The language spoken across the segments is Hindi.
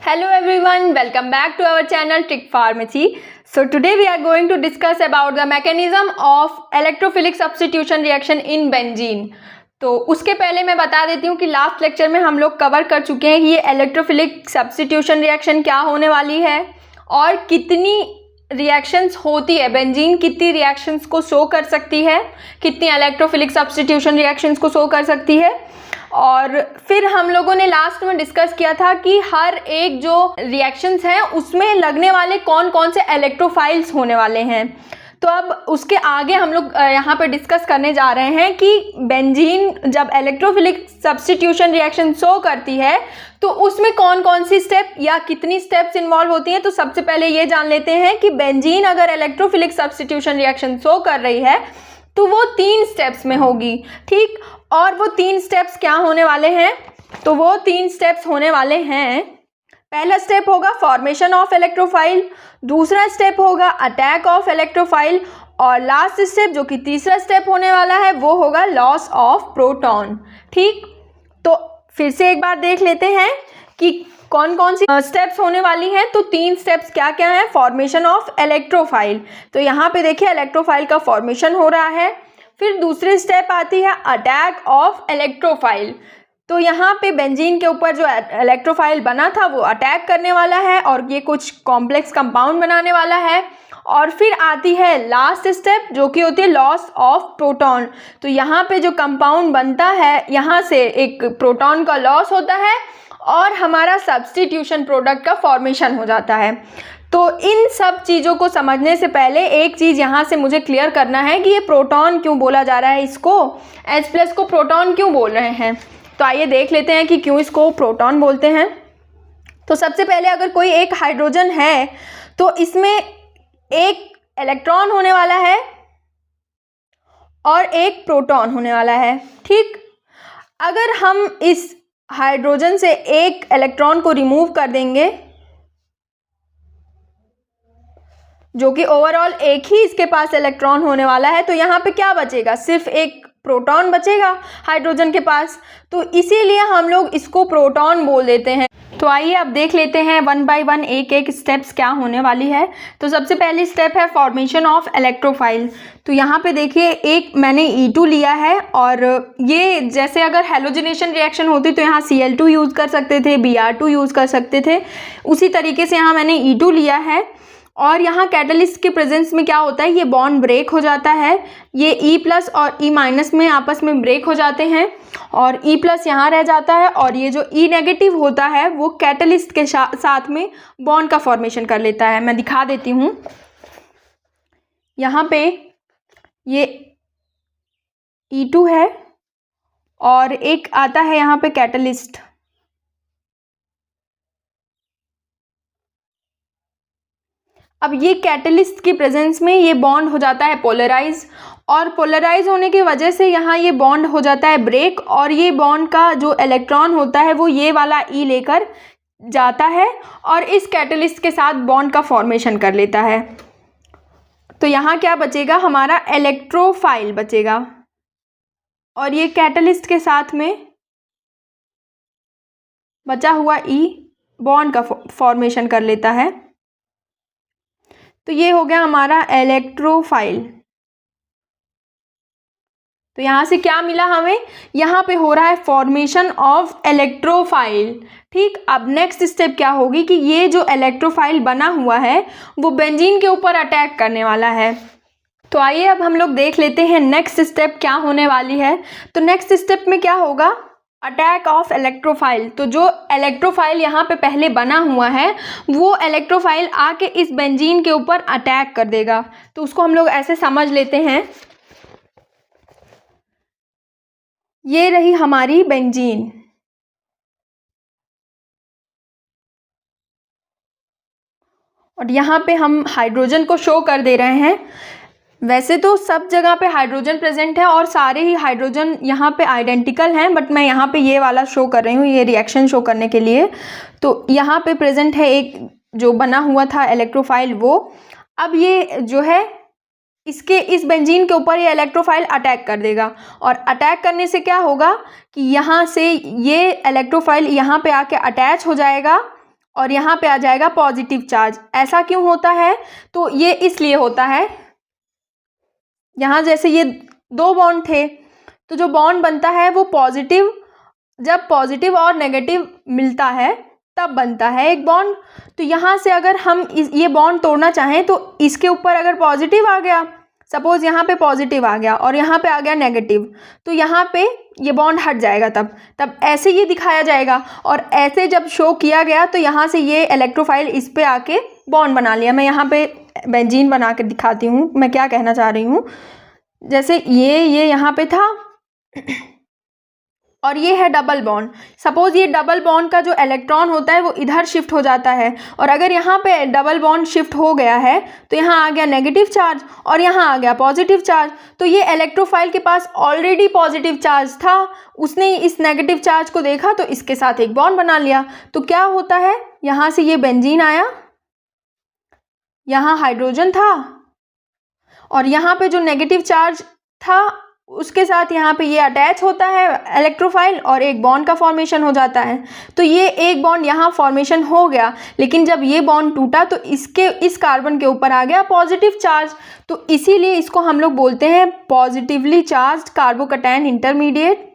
Hello everyone, welcome back to our channel Trick Pharmacy. So today we are going to discuss about the mechanism of electrophilic substitution reaction in benzene. तो उसके पहले मैं बता देती हूँ कि लास्ट लेक्चर में हम लोग कवर कर चुके हैं कि ये इलेक्ट्रोफिलिक सब्स्टिट्यूशन रिएक्शन क्या होने वाली है और कितनी रिएक्शंस होती है, बेंजीन कितनी रिएक्शंस को शो कर सकती है, कितनी इलेक्ट्रोफिलिक सब्स्टिट्यूशन रिएक्शंस को शो कर सकती है। और फिर हम लोगों ने लास्ट में डिस्कस किया था कि हर एक जो रिएक्शंस हैं उसमें लगने वाले कौन कौन से इलेक्ट्रोफाइल्स होने वाले हैं। तो अब उसके आगे हम लोग यहाँ पे डिस्कस करने जा रहे हैं कि बेंजीन जब इलेक्ट्रोफिलिक सब्स्टिट्यूशन रिएक्शन शो करती है तो उसमें कौन कौन सी स्टेप या कितनी स्टेप्स इन्वॉल्व होती हैं। तो सबसे पहले ये जान लेते हैं कि बेंजीन अगर इलेक्ट्रोफिलिक सब्स्टिट्यूशन रिएक्शन शो कर रही है तो वो 3 स्टेप्स में होगी, ठीक। और वो 3 स्टेप्स क्या होने वाले हैं? तो वो 3 स्टेप्स होने वाले हैं, पहला स्टेप होगा फॉर्मेशन ऑफ इलेक्ट्रोफाइल, दूसरा स्टेप होगा अटैक ऑफ इलेक्ट्रोफाइल और लास्ट स्टेप जो कि तीसरा स्टेप होने वाला है वो होगा लॉस ऑफ प्रोटॉन, ठीक। तो फिर से एक बार देख लेते हैं कि कौन कौन सी स्टेप्स होने वाली हैं। तो 3 स्टेप्स क्या क्या हैं? फॉर्मेशन ऑफ इलेक्ट्रोफाइल, तो यहाँ पे देखिए इलेक्ट्रोफाइल का फॉर्मेशन हो रहा है। फिर दूसरी स्टेप आती है अटैक ऑफ इलेक्ट्रोफाइल, तो यहाँ पे बेंजीन के ऊपर जो इलेक्ट्रोफाइल बना था वो अटैक करने वाला है और ये कुछ कॉम्प्लेक्स कंपाउंड बनाने वाला है। और फिर आती है लास्ट स्टेप जो कि होती है लॉस ऑफ प्रोटॉन, तो यहाँ पे जो कंपाउंड बनता है यहाँ से एक प्रोटॉन का लॉस होता है और हमारा सब्स्टिट्यूशन प्रोडक्ट का फॉर्मेशन हो जाता है। तो इन सब चीज़ों को समझने से पहले एक चीज़ यहाँ से मुझे क्लियर करना है कि ये प्रोटॉन क्यों बोला जा रहा है, इसको H+ को प्रोटॉन क्यों बोल रहे हैं। तो आइए देख लेते हैं कि क्यों इसको प्रोटॉन बोलते हैं। तो सबसे पहले अगर कोई एक हाइड्रोजन है तो इसमें एक इलेक्ट्रॉन होने वाला है और एक प्रोटॉन होने वाला है, ठीक। अगर हम इस हाइड्रोजन से एक इलेक्ट्रॉन को रिमूव कर देंगे जो कि ओवरऑल एक ही इसके पास इलेक्ट्रॉन होने वाला है, तो यहाँ पे क्या बचेगा? सिर्फ एक प्रोटॉन बचेगा हाइड्रोजन के पास, तो इसीलिए हम लोग इसको प्रोटॉन बोल देते हैं। तो आइए अब देख लेते हैं 1 बाय 1 एक एक स्टेप्स क्या होने वाली है। तो सबसे पहली स्टेप है फॉर्मेशन ऑफ इलेक्ट्रोफाइल। तो यहाँ पे देखिए एक मैंने E2 लिया है और ये जैसे अगर हेलोजिनेशन रिएक्शन होती तो यहाँ Cl2 यूज़ कर सकते थे, Br2 यूज़ कर सकते थे, उसी तरीके से यहाँ मैंने E2 लिया है। और यहाँ कैटलिस्ट के प्रेजेंस में क्या होता है, ये बॉन्ड ब्रेक हो जाता है, ये E+ और E- में आपस में ब्रेक हो जाते हैं और E+ यहाँ रह जाता है और ये जो E- होता है वो कैटलिस्ट के साथ में बॉन्ड का फॉर्मेशन कर लेता है। मैं दिखा देती हूँ, यहाँ पे ये E2 है और एक आता है यहाँ पे कैटलिस्ट। अब ये कैटलिस्ट की प्रेजेंस में ये बॉन्ड हो जाता है पोलराइज और पोलराइज होने की वजह से यहाँ ये बॉन्ड हो जाता है ब्रेक और ये बॉन्ड का जो इलेक्ट्रॉन होता है वो ये वाला E लेकर जाता है और इस कैटलिस्ट के साथ बॉन्ड का फॉर्मेशन कर लेता है। तो यहाँ क्या बचेगा? हमारा इलेक्ट्रोफाइल बचेगा और ये कैटलिस्ट के साथ में बचा हुआ E बॉन्ड का फॉर्मेशन कर लेता है। तो ये हो गया हमारा इलेक्ट्रोफाइल। तो यहाँ से क्या मिला हमें? यहाँ पे हो रहा है फॉर्मेशन ऑफ इलेक्ट्रोफाइल, ठीक। अब नेक्स्ट स्टेप क्या होगी कि ये जो इलेक्ट्रोफाइल बना हुआ है वो बेंजीन के ऊपर अटैक करने वाला है। तो आइए अब हम लोग देख लेते हैं नेक्स्ट स्टेप क्या होने वाली है। तो नेक्स्ट स्टेप में क्या होगा? Attack of electrophile. तो जो इलेक्ट्रोफाइल यहाँ पे पहले बना हुआ है वो इलेक्ट्रोफाइल आके इस बेंजीन के ऊपर अटैक कर देगा। तो उसको हम लोग ऐसे समझ लेते हैं, ये रही हमारी बेंजीन और यहाँ पे हम हाइड्रोजन को शो कर दे रहे हैं। वैसे तो सब जगह पे हाइड्रोजन प्रेजेंट है और सारे ही हाइड्रोजन यहाँ पे आइडेंटिकल हैं, बट मैं यहाँ पे ये वाला शो कर रही हूँ ये रिएक्शन शो करने के लिए। तो यहाँ पे प्रेजेंट है एक जो बना हुआ था इलेक्ट्रोफाइल वो। अब ये जो है इसके इस बेंजीन के ऊपर ये इलेक्ट्रोफाइल अटैक कर देगा और अटैक करने से क्या होगा कि यहाँ से ये इलेक्ट्रोफाइल यहाँ पे आके अटैच हो जाएगा और यहाँ पे आ जाएगा पॉजिटिव चार्ज। ऐसा क्यों होता है? तो ये इसलिए होता है, यहाँ जैसे ये दो बॉन्ड थे तो जो बॉन्ड बनता है वो पॉजिटिव, जब पॉजिटिव और नेगेटिव मिलता है तब बनता है एक बॉन्ड। तो यहाँ से अगर हम ये बॉन्ड तोड़ना चाहें तो इसके ऊपर अगर पॉजिटिव आ गया, सपोज यहाँ पे पॉजिटिव आ गया और यहाँ पे आ गया नेगेटिव, तो यहाँ पे ये बॉन्ड हट जाएगा। तब ऐसे ये दिखाया जाएगा। और ऐसे जब शो किया गया तो यहाँ से ये इलेक्ट्रोफाइल इस पे आके बॉन्ड बना लिया। मैं यहाँ पे बेंजीन बना के दिखाती हूँ मैं क्या कहना चाह रही हूँ। जैसे ये यहाँ पे था और ये है डबल बॉन्ड। सपोज ये डबल बॉन्ड का जो इलेक्ट्रॉन होता है वो इधर शिफ्ट हो जाता है, और अगर यहाँ पे डबल बॉन्ड शिफ्ट हो गया है तो यहाँ आ गया नेगेटिव चार्ज और यहाँ आ गया पॉजिटिव चार्ज। तो ये इलेक्ट्रोफाइल के पास ऑलरेडी पॉजिटिव चार्ज था, उसने इस नेगेटिव चार्ज को देखा तो इसके साथ एक बॉन्ड बना लिया। तो क्या होता है, यहाँ से ये बेंजीन आया, यहाँ हाइड्रोजन था और यहाँ पे जो नेगेटिव चार्ज था उसके साथ यहाँ पे ये अटैच होता है इलेक्ट्रोफाइल और एक बॉन्ड का फॉर्मेशन हो जाता है। तो ये एक बॉन्ड यहाँ फॉर्मेशन हो गया, लेकिन जब ये बॉन्ड टूटा तो इस कार्बन के ऊपर आ गया पॉजिटिव चार्ज। तो इसीलिए इसको हम लोग बोलते हैं पॉजिटिवली चार्ज्ड कार्बोकैटायन इंटरमीडिएट।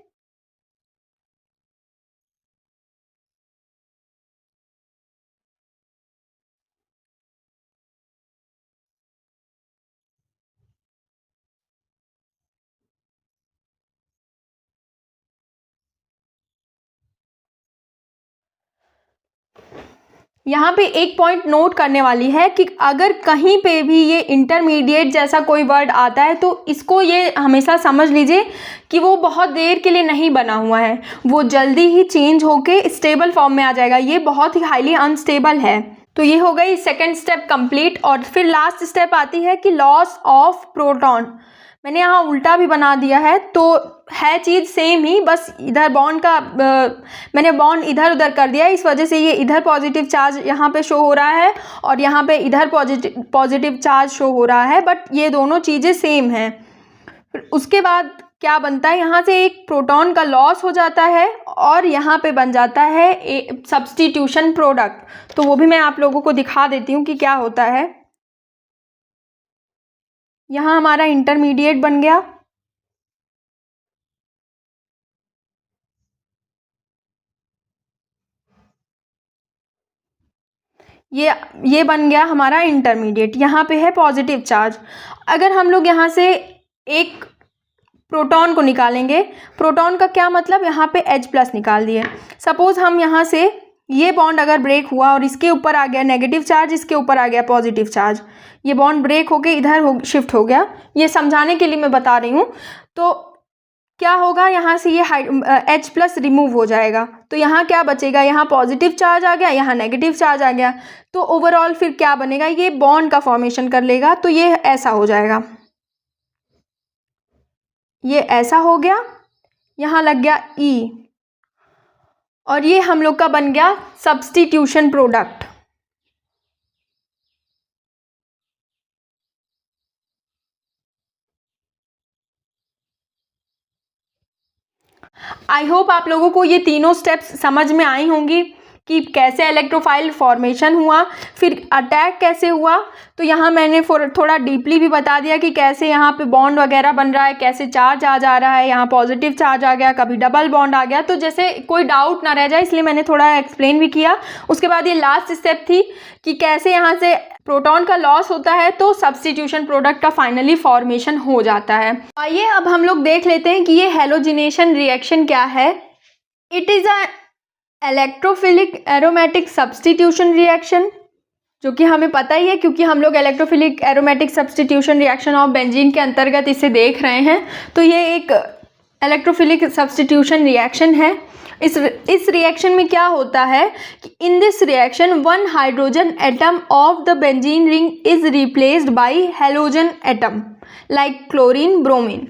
यहाँ पे एक पॉइंट नोट करने वाली है कि अगर कहीं पे भी ये इंटरमीडिएट जैसा कोई वर्ड आता है तो इसको ये हमेशा समझ लीजिए कि वो बहुत देर के लिए नहीं बना हुआ है, वो जल्दी ही चेंज होके स्टेबल फॉर्म में आ जाएगा। ये बहुत ही हाईली अनस्टेबल है। तो ये हो गई सेकेंड स्टेप कंप्लीट। और फिर लास्ट स्टेप आती है कि लॉस ऑफ प्रोटॉन। मैंने यहाँ उल्टा भी बना दिया है, तो है चीज़ सेम ही, बस इधर बॉन्ड का मैंने बॉन्ड इधर उधर कर दिया, इस वजह से ये इधर पॉजिटिव चार्ज यहाँ पे शो हो रहा है और यहाँ पे इधर पॉजिटिव चार्ज शो हो रहा है, बट ये दोनों चीज़ें सेम हैं। उसके बाद क्या बनता है, यहाँ से एक प्रोटॉन का लॉस हो जाता है और यहाँ पे बन जाता है सब्स्टिट्यूशन प्रोडक्ट। तो वो भी मैं आप लोगों को दिखा देती हूँ कि क्या होता है। यहाँ हमारा इंटरमीडिएट बन गया, ये बन गया हमारा इंटरमीडिएट। यहाँ पे है पॉजिटिव चार्ज। अगर हम लोग यहाँ से एक प्रोटॉन को निकालेंगे, प्रोटॉन का क्या मतलब, यहाँ पे H+ निकाल दिए। सपोज हम यहाँ से ये बॉन्ड अगर ब्रेक हुआ और इसके ऊपर आ गया नेगेटिव चार्ज, इसके ऊपर आ गया पॉजिटिव चार्ज, ये बॉन्ड ब्रेक होके इधर शिफ्ट हो गया। ये समझाने के लिए मैं बता रही हूँ। तो क्या होगा, यहाँ से ये H+ रिमूव हो जाएगा, तो यहाँ क्या बचेगा, यहाँ पॉजिटिव चार्ज आ गया, यहाँ नेगेटिव चार्ज आ गया। तो ओवरऑल फिर क्या बनेगा, ये बॉन्ड का फॉर्मेशन कर लेगा। तो ये ऐसा हो जाएगा, ये ऐसा हो गया, यहाँ लग गया E और ये हम लोग का बन गया सब्स्टिट्यूशन प्रोडक्ट। आई होप आप लोगों को ये तीनों स्टेप्स समझ में आई होंगी कि कैसे इलेक्ट्रोफाइल फॉर्मेशन हुआ, फिर अटैक कैसे हुआ। तो यहाँ मैंने थोड़ा डीपली भी बता दिया कि कैसे यहाँ पे बॉन्ड वगैरह बन रहा है, कैसे चार्ज आ जा रहा है, यहाँ पॉजिटिव चार्ज आ गया, कभी डबल बॉन्ड आ गया, तो जैसे कोई डाउट ना रह जाए इसलिए मैंने थोड़ा एक्सप्लेन भी किया। उसके बाद ये लास्ट स्टेप थी कि कैसे यहाँ से प्रोटॉन का लॉस होता है तो सब्स्टिट्यूशन प्रोडक्ट का फाइनली फॉर्मेशन हो जाता है। आइए अब हम लोग देख लेते हैं कि ये हैलोजिनेशन रिएक्शन क्या है। It is a electrophilic aromatic substitution reaction, जो कि हमें पता ही है क्योंकि हम लोग electrophilic aromatic substitution reaction of benzene के अंतर्गत इसे देख रहे हैं। तो ये एक इलेक्ट्रोफिलिक सब्स्टिट्यूशन रिएक्शन है। इस रिएक्शन में क्या होता है कि in this reaction one hydrogen atom of the benzene ring is replaced by halogen atom like chlorine bromine.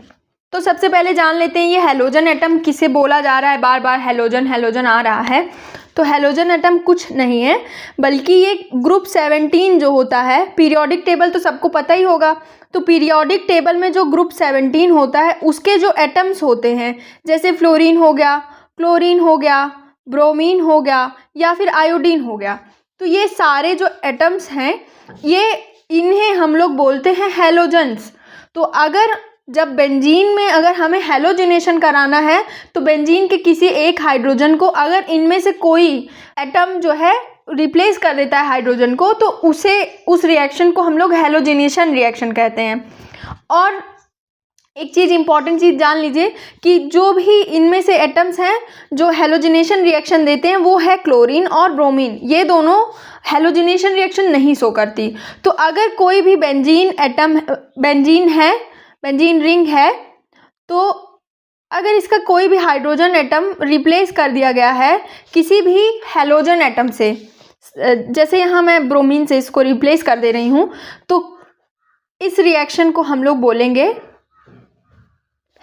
तो सबसे पहले जान लेते हैं ये हैलोजन एटम किसे बोला जा रहा है, बार बार हैलोजन हैलोजन आ रहा है। तो हैलोजन एटम कुछ नहीं है बल्कि ये ग्रुप 17 जो होता है, पीरियोडिक टेबल तो सबको पता ही होगा। तो पीरियोडिक टेबल में जो ग्रुप 17 होता है उसके जो एटम्स होते हैं, जैसे फ्लोरीन हो गया, क्लोरीन हो गया, ब्रोमीन हो गया या फिर आयोडीन हो गया, तो ये सारे जो एटम्स हैं ये इन्हें हम लोग बोलते हैं हैलोजेंस। तो अगर जब बेंजीन में अगर हमें हैलोजिनेशन कराना है तो बेंजीन के किसी एक हाइड्रोजन को अगर इनमें से कोई एटम जो है रिप्लेस कर देता है हाइड्रोजन को, तो उस रिएक्शन को हम लोग हैलोजिनेशन रिएक्शन कहते हैं। और एक चीज़ इंपॉर्टेंट चीज़ जान लीजिए कि जो भी इनमें से एटम्स हैं जो हैलोजिनेशन रिएक्शन देते हैं वो है क्लोरीन और ब्रोमीन। ये दोनों हैलोजिनेशन रिएक्शन नहीं शो करती। तो अगर कोई भी बेंजीन रिंग है, तो अगर इसका कोई भी हाइड्रोजन एटम रिप्लेस कर दिया गया है किसी भी हैलोजन एटम से, जैसे यहाँ मैं ब्रोमीन से इसको रिप्लेस कर दे रही हूँ, तो इस रिएक्शन को हम लोग बोलेंगे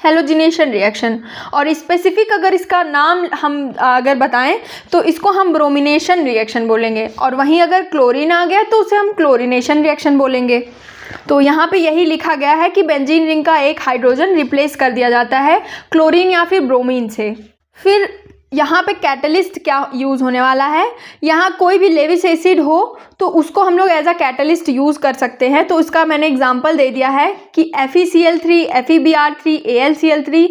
हैलोजिनेशन रिएक्शन। और स्पेसिफिक अगर इसका नाम हम अगर बताएं तो इसको हम ब्रोमिनेशन रिएक्शन बोलेंगे। और वहीं अगर क्लोरीन आ गया तो उसे हम क्लोरीनेशन रिएक्शन बोलेंगे। तो यहाँ पे यही लिखा गया है कि बेंजीन रिंग का एक हाइड्रोजन रिप्लेस कर दिया जाता है क्लोरीन या फिर ब्रोमीन से। फिर यहाँ पे कैटलिस्ट क्या यूज़ होने वाला है, यहाँ कोई भी लेविस एसिड हो तो उसको हम लोग एज अ कैटलिस्ट यूज़ कर सकते हैं। तो इसका मैंने एग्जांपल दे दिया है कि FeCl3, FeBr3, AlCl3,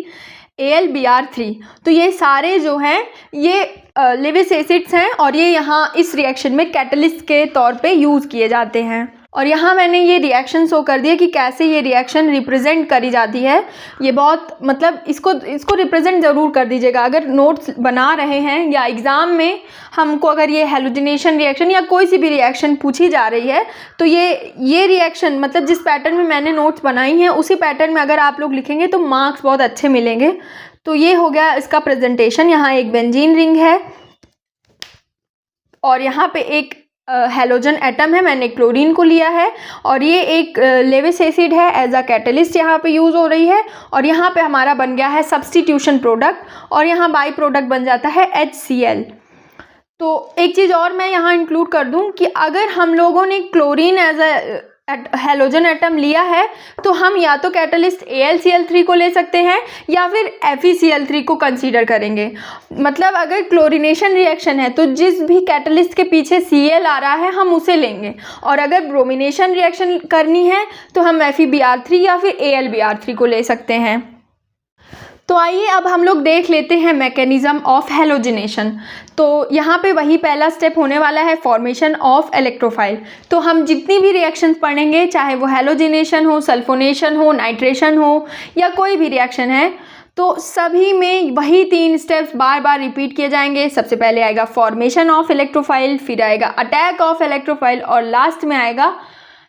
AlBr3। तो ये सारे जो हैं ये लेविस एसिड्स हैं और ये यहाँ इस रिएक्शन में कैटलिस्ट के तौर पे यूज़ किए जाते हैं। और यहाँ मैंने ये रिएक्शन शो कर दिया कि कैसे ये रिएक्शन रिप्रेजेंट करी जाती है। ये बहुत मतलब इसको रिप्रेजेंट ज़रूर कर दीजिएगा अगर नोट्स बना रहे हैं या एग्ज़ाम में हमको अगर ये हैलोजिनेशन रिएक्शन या कोई सी भी रिएक्शन पूछी जा रही है तो ये रिएक्शन मतलब जिस पैटर्न में मैंने नोट्स बनाई हैं उसी पैटर्न में अगर आप लोग लिखेंगे तो मार्क्स बहुत अच्छे मिलेंगे। तो ये हो गया इसका प्रेजेंटेशन। यहाँ एक बेंजीन रिंग है और यहाँ पे एक हैलोजन एटम है, मैंने क्लोरीन को लिया है और ये एक लेविस एसिड है एज अ कैटलिस्ट यहाँ पे यूज़ हो रही है। और यहाँ पे हमारा बन गया है सब्स्टिट्यूशन प्रोडक्ट और यहाँ बाई प्रोडक्ट बन जाता है HCl। तो एक चीज़ और मैं यहाँ इंक्लूड कर दूँ कि अगर हम लोगों ने chlorine as a halogen atom लिया है तो हम या तो कैटलिस्ट AlCl3 को ले सकते हैं या फिर FeCl3 को कंसीडर करेंगे। मतलब अगर क्लोरीनेशन रिएक्शन है तो जिस भी कैटलिस्ट के पीछे Cl आ रहा है हम उसे लेंगे, और अगर ब्रोमिनेशन रिएक्शन करनी है तो हम FeBr3 या फिर AlBr3 को ले सकते हैं। तो आइए अब हम लोग देख लेते हैं मैकेनिज्म ऑफ हैलोजिनेशन। तो यहाँ पे वही पहला स्टेप होने वाला है फॉर्मेशन ऑफ इलेक्ट्रोफाइल। तो हम जितनी भी रिएक्शंस पढ़ेंगे चाहे वो हैलोजिनेशन हो, सल्फोनेशन हो, नाइट्रेशन हो या कोई भी रिएक्शन है, तो सभी में वही 3 स्टेप्स बार बार रिपीट किए जाएंगे। सबसे पहले आएगा फॉर्मेशन ऑफ इलेक्ट्रोफाइल, फिर आएगा अटैक ऑफ इलेक्ट्रोफाइल और लास्ट में आएगा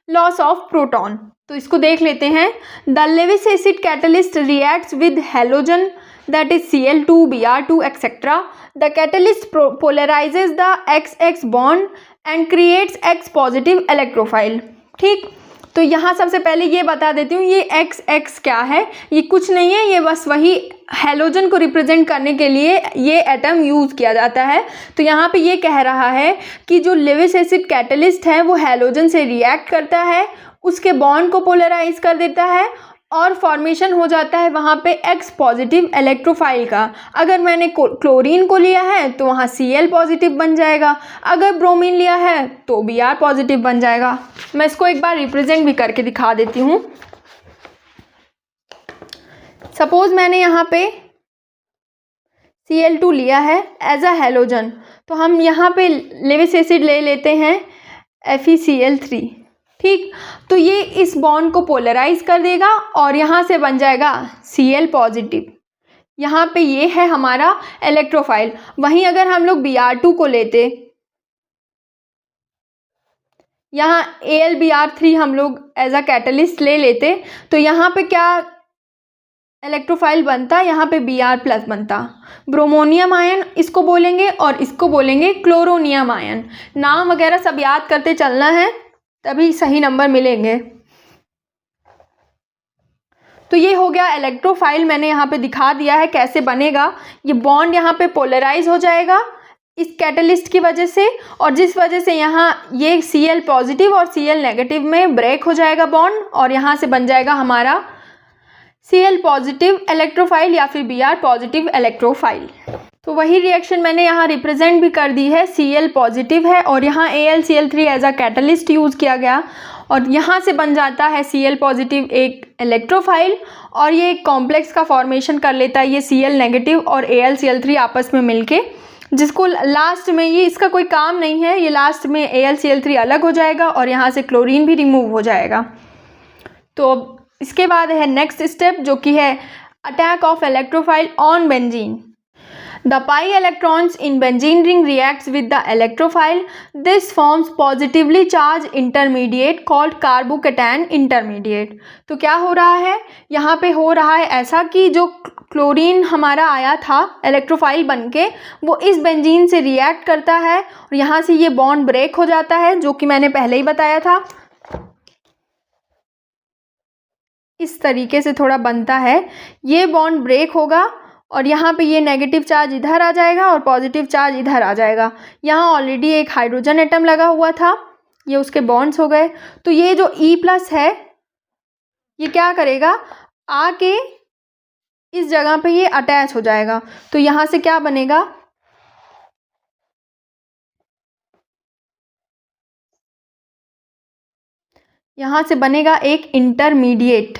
लॉस ऑफ प्रोटॉन। तो इसको देख लेते हैं। The Lewis acid catalyst reacts with halogen that is Cl2, Br2 etcetera. The catalyst polarises the XX bond and creates X positive electrophile. ठीक, तो यहाँ सबसे पहले ये बता देती हूँ ये XX क्या है। ये कुछ नहीं है, ये बस वही हैलोजन को रिप्रेजेंट करने के लिए ये एटम यूज़ किया जाता है। तो यहाँ पे ये कह रहा है कि जो लेविस एसिड कैटलिस्ट है वो हैलोजन से रिएक्ट करता है, उसके बॉन्ड को पोलराइज कर देता है और फॉर्मेशन हो जाता है वहाँ पे X पॉजिटिव इलेक्ट्रोफाइल का। अगर मैंने क्लोरीन को लिया है तो वहाँ Cl पॉजिटिव बन जाएगा, अगर ब्रोमीन लिया है तो Br पॉजिटिव बन जाएगा। मैं इसको एक बार रिप्रेजेंट भी करके दिखा देती हूँ। सपोज मैंने यहाँ पे Cl2 लिया है एज अ हैलोजन, तो हम यहाँ पे लेविस एसिड ले लेते हैं FeCl3। ठीक, तो ये इस बॉन्ड को पोलराइज कर देगा और यहाँ से बन जाएगा Cl पॉजिटिव। यहाँ पे ये है हमारा इलेक्ट्रोफाइल। वहीं अगर हम लोग Br2 को लेते, यहाँ AlBr3 हम लोग एज अ कैटलिस्ट ले लेते, तो यहाँ पे क्या इलेक्ट्रोफाइल बनता, यहाँ पे Br+ बनता। ब्रोमोनियम आयन इसको बोलेंगे और इसको बोलेंगे क्लोरोनियम आयन। नाम वगैरह सब याद करते चलना है तभी सही नंबर मिलेंगे। तो ये हो गया इलेक्ट्रोफाइल, मैंने यहाँ पे दिखा दिया है कैसे बनेगा। ये बॉन्ड यहाँ पे पोलराइज हो जाएगा इस कैटलिस्ट की वजह से, और जिस वजह से यहाँ ये Cl पॉजिटिव और Cl नेगेटिव में ब्रेक हो जाएगा बॉन्ड और यहाँ से बन जाएगा हमारा Cl पॉजिटिव इलेक्ट्रोफाइल या फिर Br पॉजिटिव इलेक्ट्रोफाइल। तो वही रिएक्शन मैंने यहाँ रिप्रेजेंट भी कर दी है, Cl पॉजिटिव है और यहाँ AlCl3 as a catalyst use किया गया और यहाँ से बन जाता है Cl पॉजिटिव एक इलेक्ट्रोफाइल और ये एक कॉम्प्लेक्स का फॉर्मेशन कर लेता है ये Cl नेगेटिव और AlCl3 आपस में मिलके, जिसको लास्ट में ये इसका कोई काम नहीं है, ये लास्ट में AlCl3 अलग हो जाएगा और यहाँ से क्लोरीन भी रिमूव हो जाएगा। तो इसके बाद है नेक्स्ट स्टेप जो कि है attack of electrophile on benzene. The pi electrons in benzene ring reacts with the electrophile. This forms positively charged intermediate called carbocation intermediate. तो क्या हो रहा है यहाँ पे, हो रहा है ऐसा कि जो क्लोरीन हमारा आया था इलेक्ट्रोफाइल बनके वो इस बेंजीन से रिएक्ट करता है और यहाँ से ये बॉन्ड ब्रेक हो जाता है, जो कि मैंने पहले ही बताया था। इस तरीके से थोड़ा बनता है, ये बॉन्ड ब्रेक होगा और यहाँ पे ये नेगेटिव चार्ज इधर आ जाएगा और पॉजिटिव चार्ज इधर आ जाएगा। यहाँ ऑलरेडी एक हाइड्रोजन एटम लगा हुआ था, ये उसके बॉन्ड्स हो गए। तो ये जो E+ है ये क्या करेगा, आके इस जगह पे ये अटैच हो जाएगा। तो यहाँ से क्या बनेगा, यहाँ से बनेगा एक इंटरमीडिएट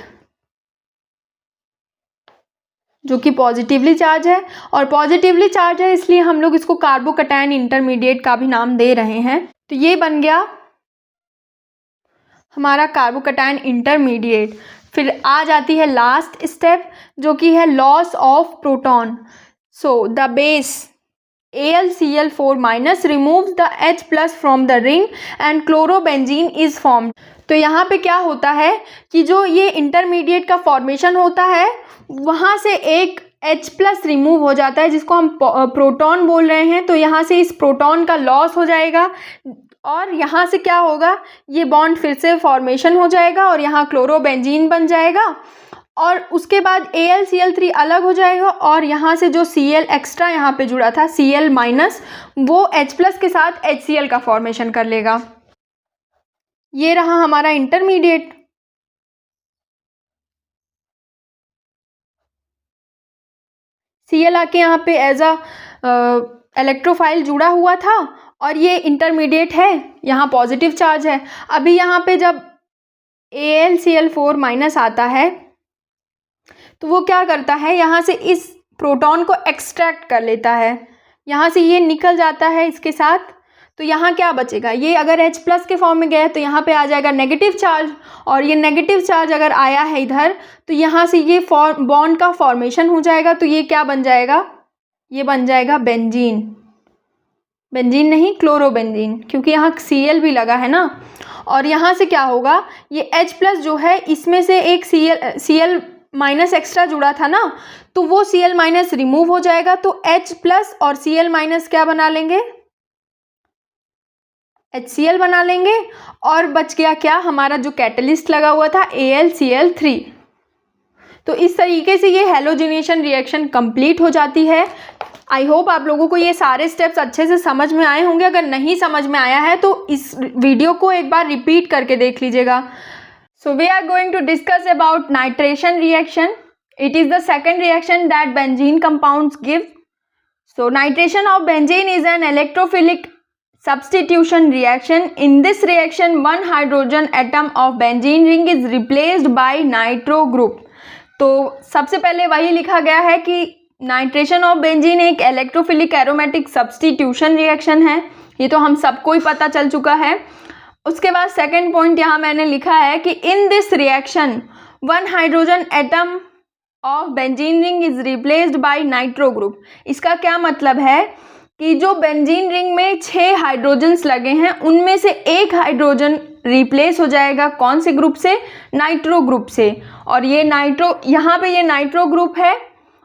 जो कि पॉजिटिवली चार्ज है और पॉजिटिवली चार्ज है इसलिए हम लोग इसको कार्बोकैटायन इंटरमीडिएट का भी नाम दे रहे हैं। तो ये बन गया हमारा कार्बोकैटायन इंटरमीडिएट। फिर आ जाती है लास्ट स्टेप जो कि है loss of proton. So the base AlCl4- removes the H+ from the ring and chlorobenzene is formed। तो यहाँ पे क्या होता है कि जो ये इंटरमीडिएट का फॉर्मेशन होता है वहाँ से एक H+ रिमूव हो जाता है जिसको हम प्रोटॉन बोल रहे हैं। तो यहाँ से इस प्रोटॉन का लॉस हो जाएगा और यहाँ से क्या होगा, ये बॉन्ड फिर से फॉर्मेशन हो जाएगा और यहाँ क्लोरोबेंजीन बन जाएगा और उसके बाद AlCl3 अलग हो जाएगा और यहाँ से जो Cl एक्स्ट्रा यहाँ पे जुड़ा था Cl- वो H+ के साथ HCl का फॉर्मेशन कर लेगा। ये रहा हमारा इंटरमीडिएट। Cl आके यहाँ पे एज अ इलेक्ट्रोफाइल जुड़ा हुआ था और ये इंटरमीडिएट है, यहाँ पॉजिटिव चार्ज है। अभी यहाँ पे जब AlCl4- आता है तो वो क्या करता है, यहाँ से इस प्रोटॉन को एक्सट्रैक्ट कर लेता है, यहाँ से ये निकल जाता है इसके साथ। तो यहाँ क्या बचेगा, ये अगर H+ के फॉर्म में गया है तो यहाँ पे आ जाएगा नेगेटिव चार्ज और ये नेगेटिव चार्ज अगर आया है इधर तो यहाँ से ये बॉन्ड का फॉर्मेशन हो जाएगा। तो ये क्या बन जाएगा, ये बन जाएगा बेंजीन। बेंजीन नहीं, क्लोरोबेंजीन, क्योंकि यहाँ Cl भी लगा है ना। और यहाँ से क्या होगा, ये H+ जो है इसमें से एक Cl- एक्स्ट्रा जुड़ा था ना, तो वो Cl- रिमूव हो जाएगा। तो H+ और Cl- क्या बना लेंगे, HCl बना लेंगे और बच गया क्या, हमारा जो कैटलिस्ट लगा हुआ था AlCl3। तो इस तरीके से ये हेलोजिनेशन रिएक्शन कंप्लीट हो जाती है। आई होप आप लोगों को ये सारे स्टेप्स अच्छे से समझ में आए होंगे। अगर नहीं समझ में आया है तो इस वीडियो को एक बार रिपीट करके देख लीजिएगा। So we are going to discuss about nitration reaction. It is the second reaction that benzene compounds give. So nitration of benzene is an electrophilic substitution reaction. In this reaction, one hydrogen atom of benzene ring is replaced by nitro group. तो सबसे पहले वही लिखा गया है कि नाइट्रेशन ऑफ बेंजीन एक इलेक्ट्रोफिलिक एरोमेटिक सब्सटीट्यूशन रिएक्शन है, ये तो हम सबको ही पता चल चुका है। उसके बाद सेकंड पॉइंट यहाँ मैंने लिखा है कि in this reaction one hydrogen atom of benzene ring is replaced by nitro group. इसका क्या मतलब है कि जो बेंजीन रिंग में 6 हाइड्रोजन्स लगे हैं उनमें से एक हाइड्रोजन रिप्लेस हो जाएगा कौन से ग्रुप से, नाइट्रो ग्रुप से। और ये नाइट्रो, यहाँ पे ये नाइट्रो ग्रुप है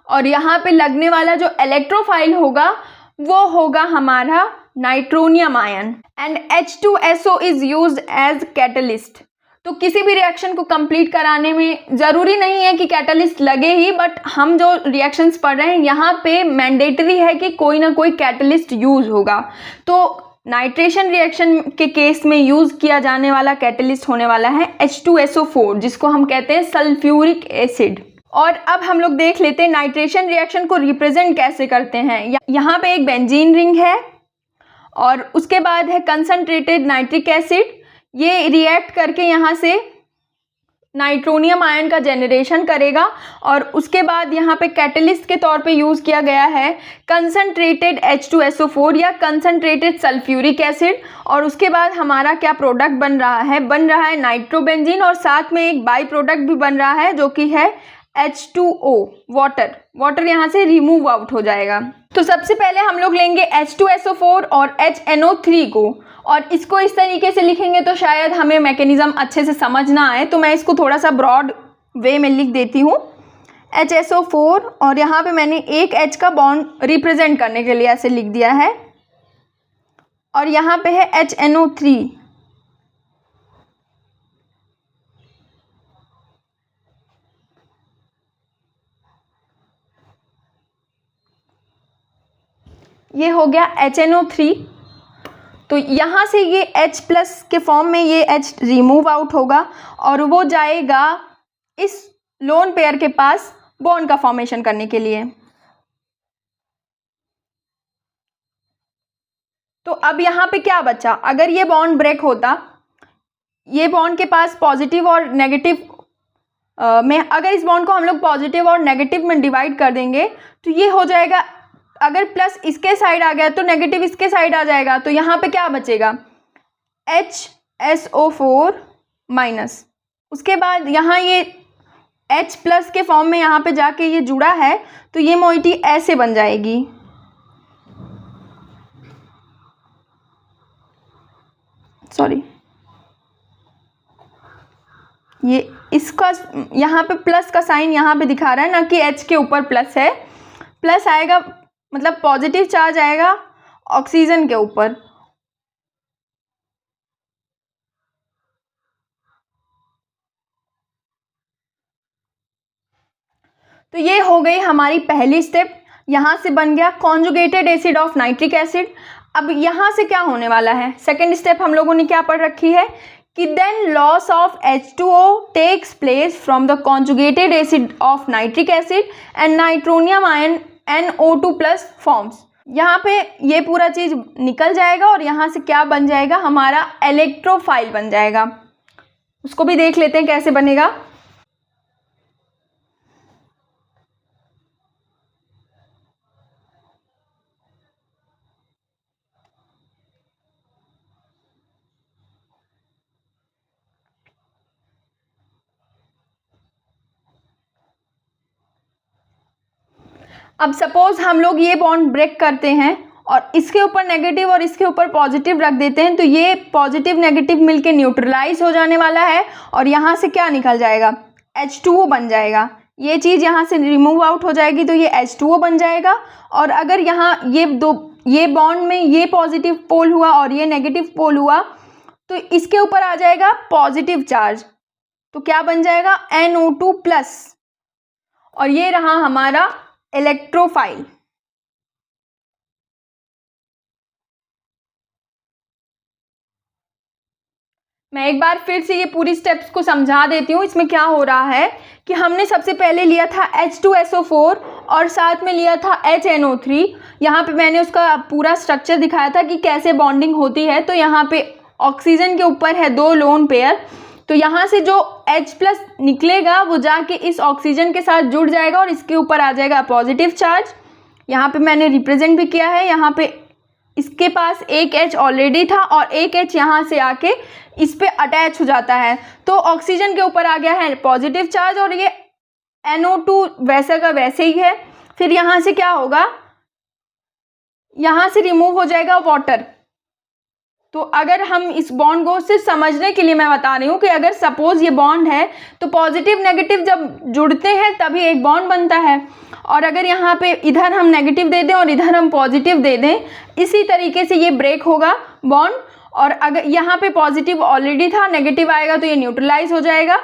और यहाँ पे लगने वाला जो इलेक्ट्रोफाइल होगा वो होगा हमारा nitronium ion and H2SO is used as catalyst. तो किसी भी रिएक्शन को कंप्लीट कराने में ज़रूरी नहीं है कि कैटलिस्ट लगे ही, बट हम जो रिएक्शंस पढ़ रहे हैं यहाँ पे मैंडेटरी है कि कोई ना कोई कैटलिस्ट यूज़ होगा। तो नाइट्रेशन रिएक्शन के केस में यूज़ किया जाने वाला कैटलिस्ट होने वाला है H2SO4 जिसको हम कहते हैं सल्फ्यूरिक एसिड। और अब हम लोग देख लेते हैं नाइट्रेशन रिएक्शन को रिप्रेजेंट कैसे करते हैं। यहाँ पे एक बेंजीन रिंग है और उसके बाद है कंसंट्रेटेड नाइट्रिक एसिड। ये रिएक्ट करके यहाँ से नाइट्रोनियम आयन का जनरेशन करेगा और उसके बाद यहाँ पे कैटलिस्ट के तौर पे यूज़ किया गया है कंसंट्रेटेड H2SO4 या कंसंट्रेटेड सल्फ्यूरिक एसिड। और उसके बाद हमारा क्या प्रोडक्ट बन रहा है नाइट्रोबेंजीन और साथ में एक बाई प्रोडक्ट भी बन रहा है जो कि है H2O वाटर यहाँ से रिमूव आउट हो जाएगा। तो सबसे पहले हम लोग लेंगे H2SO4 और HNO3 को और इसको इस तरीके से लिखेंगे तो शायद हमें मैकेनिज्म अच्छे से समझ ना आए, तो मैं इसको थोड़ा सा ब्रॉड वे में लिख देती हूँ HSO4 और यहाँ पे मैंने एक H का बॉन्ड रिप्रेजेंट करने के लिए ऐसे लिख दिया है और यहाँ पे है HNO3। ये हो गया HNO3। तो यहाँ से ये H प्लस के फॉर्म में ये H रिमूव आउट होगा और वो जाएगा इस लोन पेयर के पास बॉन्ड का फॉर्मेशन करने के लिए। तो अब यहाँ पे क्या बचा, अगर ये बॉन्ड ब्रेक होता, ये बॉन्ड के पास पॉजिटिव और नेगेटिव में, अगर इस बॉन्ड को हम लोग पॉजिटिव और नेगेटिव में डिवाइड कर देंगे तो ये हो जाएगा, अगर प्लस इसके साइड आ गया तो नेगेटिव इसके साइड आ जाएगा। तो यहाँ पे क्या बचेगा HSO4 माइनस, उसके बाद यहाँ ये H प्लस के फॉर्म में यहाँ पे जाके ये जुड़ा है तो ये मोइटी ऐसे बन जाएगी। सॉरी, ये इसका यहाँ पे प्लस का साइन यहाँ पे दिखा रहा है ना कि H के ऊपर प्लस है, प्लस आएगा मतलब पॉजिटिव चार्ज आएगा ऑक्सीजन के ऊपर। तो ये हो गई हमारी पहली स्टेप, यहाँ से बन गया conjugated acid of nitric acid. अब यहाँ से क्या होने वाला है, सेकेंड स्टेप हम लोगों ने क्या पढ़ रखी है कि then loss of H2O takes place from the conjugated acid of nitric acid and nitronium ion NO2 plus forms. यहाँ पे ये पूरा चीज़ निकल जाएगा और यहाँ से क्या बन जाएगा, हमारा इलेक्ट्रोफाइल बन जाएगा। उसको भी देख लेते हैं कैसे बनेगा। अब सपोज हम लोग ये बॉन्ड ब्रेक करते हैं और इसके ऊपर नेगेटिव और इसके ऊपर पॉजिटिव रख देते हैं तो ये पॉजिटिव नेगेटिव मिलके न्यूट्रलाइज हो जाने वाला है और यहाँ से क्या निकल जाएगा, H2O बन जाएगा। ये चीज़ यहाँ से रिमूव आउट हो जाएगी तो ये H2O बन जाएगा। और अगर यहाँ ये बॉन्ड में ये पॉजिटिव पोल हुआ और ये नेगेटिव पोल हुआ तो इसके ऊपर आ जाएगा पॉजिटिव चार्ज, तो क्या बन जाएगा NO2 प्लस और ये रहा हमारा इलेक्ट्रोफाइल। मैं एक बार फिर से ये पूरी स्टेप्स को समझा देती हूँ। इसमें क्या हो रहा है कि हमने सबसे पहले लिया था H2SO4 और साथ में लिया था HNO3। यहाँ पे मैंने उसका पूरा स्ट्रक्चर दिखाया था कि कैसे बॉन्डिंग होती है। तो यहाँ पे ऑक्सीजन के ऊपर है 2 लोन पेयर, तो यहाँ से जो H प्लस निकलेगा वो जाके इस ऑक्सीजन के साथ जुड़ जाएगा और इसके ऊपर आ जाएगा पॉजिटिव चार्ज। यहाँ पे मैंने रिप्रेजेंट भी किया है, यहाँ पे इसके पास एक H ऑलरेडी था और एक H यहाँ से आके इस पे अटैच हो जाता है तो ऑक्सीजन के ऊपर आ गया है पॉजिटिव चार्ज और ये NO2 वैसे का वैसे ही है। फिर यहाँ से क्या होगा, यहाँ से रिमूव हो जाएगा वाटर। तो अगर हम इस बॉन्ड को सिर्फ समझने के लिए मैं बता रही हूँ कि अगर सपोज ये बॉन्ड है तो पॉजिटिव नेगेटिव जब जुड़ते हैं तभी एक बॉन्ड बनता है, और अगर यहाँ पे इधर हम नेगेटिव दे दें और इधर हम पॉजिटिव दे दें, इसी तरीके से ये ब्रेक होगा बॉन्ड। और अगर यहाँ पे पॉजिटिव ऑलरेडी था, नेगेटिव आएगा तो ये न्यूट्रलाइज हो जाएगा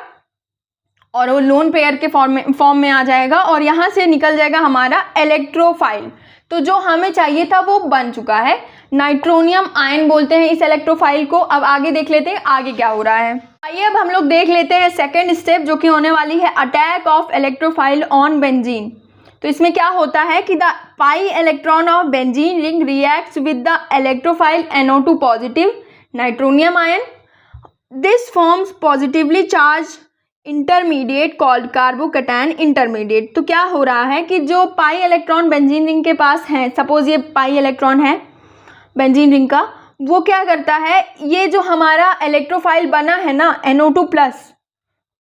और वो लोन पेयर के फॉर्म में आ जाएगा और यहाँ से निकल जाएगा हमारा इलेक्ट्रोफाइल। तो जो हमें चाहिए था वो बन चुका है। नाइट्रोनियम आयन बोलते हैं इस इलेक्ट्रोफाइल को। अब आगे देख लेते हैं आगे क्या हो रहा है। आइए अब हम लोग देख लेते हैं सेकेंड स्टेप जो कि होने वाली है attack of electrophile on benzene. तो इसमें क्या होता है कि the pi electron of benzene ring reacts with the electrophile NO2 positive nitronium ion. This forms positively charge intermediate called carbocation intermediate. तो क्या हो रहा है कि जो पाई इलेक्ट्रॉन बेंजीन रिंग के पास हैं, सपोज ये पाई इलेक्ट्रॉन है बेंजीन रिंग का, वो क्या करता है, ये जो हमारा इलेक्ट्रोफाइल बना है ना NO2 प्लस,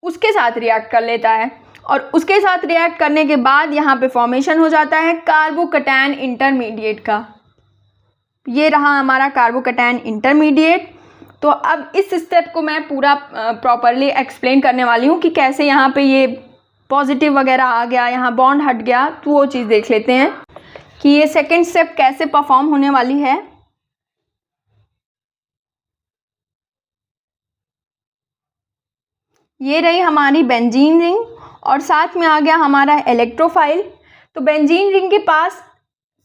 उसके साथ रिएक्ट कर लेता है और उसके साथ रिएक्ट करने के बाद यहाँ पे फॉर्मेशन हो जाता है कार्बोकैटायन इंटरमीडिएट का। ये रहा हमारा कार्बोकैटायन इंटरमीडिएट। तो अब इस स्टेप को मैं पूरा प्रॉपरली एक्सप्लेन करने वाली हूँ कि कैसे यहाँ पे ये पॉजिटिव वगैरह आ गया, यहाँ बॉन्ड हट गया, तो वो चीज़ देख लेते हैं कि ये सेकेंड स्टेप कैसे परफॉर्म होने वाली है। ये रही हमारी बेंजीन रिंग और साथ में आ गया हमारा इलेक्ट्रोफाइल। तो बेंजीन रिंग के पास